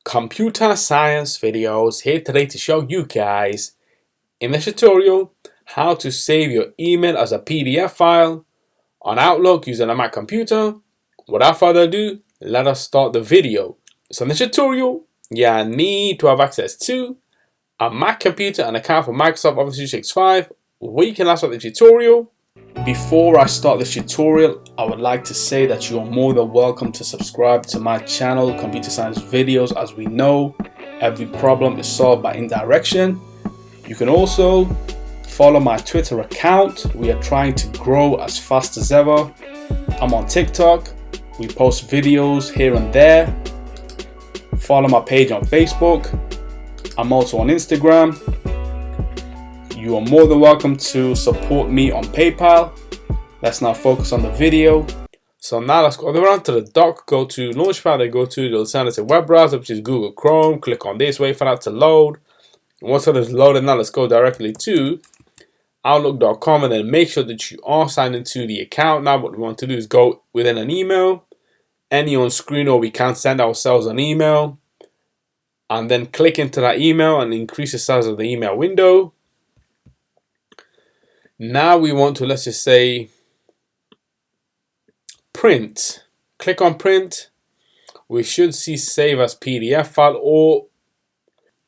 Computer Science Videos here today to show you guys in this tutorial how to save your email as a PDF file on Outlook using a Mac computer. Without further ado, let us start the video. So in this tutorial, you need to have access to a Mac computer and account for Microsoft Office 365 where you can last out the tutorial. Before I start this tutorial, I would like to say that you are more than welcome to subscribe to my channel, Computer Science Videos. As we know, every problem is solved by indirection. You can also follow my Twitter account. We are trying to grow as fast as ever. I'm on TikTok. We post videos here and there. Follow my page on Facebook. I'm also on Instagram. You are more than welcome to support me on PayPal. Let's now focus on the video. So now let's go around to the dock, go to Launchpad, then go to the alternative web browser, which is Google Chrome. Click on this, wait for that to load. And once that is loaded, now let's go directly to Outlook.com and then make sure that you are signed into the account. Now what we want to do is go within an email, any on screen, or we can send ourselves an email, and then click into that email and increase the size of the email window. Now we want to, let's just say, print. Click on print. We should see save as PDF file, or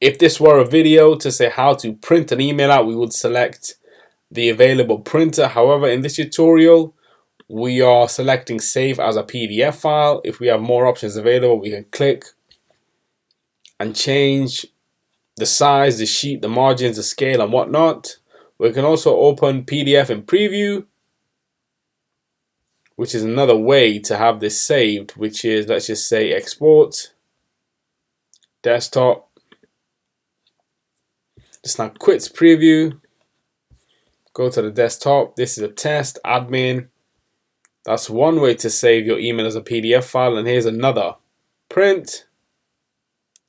if this were a video to say how to print an email out, we would select the available printer. However, in this tutorial, we are selecting save as a PDF file. If we have more options available, we can click and change the size, the sheet, the margins, the scale, and whatnot. We can also open PDF in preview, which is another way to have this saved, which is, let's just say, export, desktop. Just now quit preview, go to the desktop. This is a test, admin. That's one way to save your email as a PDF file. And here's another, print,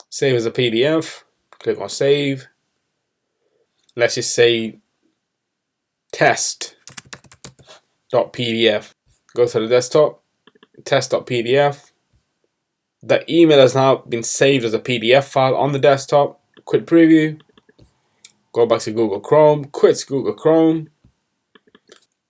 save as a PDF, click on save. Let's just say test.pdf. Go to the desktop, test.pdf. The email has now been saved as a PDF file on the desktop. Quit preview. Go back to Google Chrome, quit Google Chrome.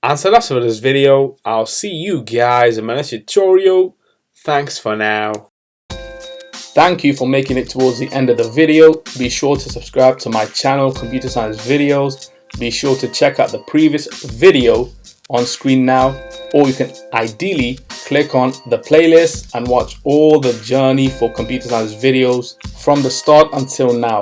And so that's it for this video. I'll see you guys in my next tutorial. Thanks for now. Thank you for making it towards the end of the video. Be sure to subscribe to my channel, Computer Science Videos. Be sure to check out the previous video on screen now, or you can ideally click on the playlist and watch all the journey for Computer Science Videos from the start until now.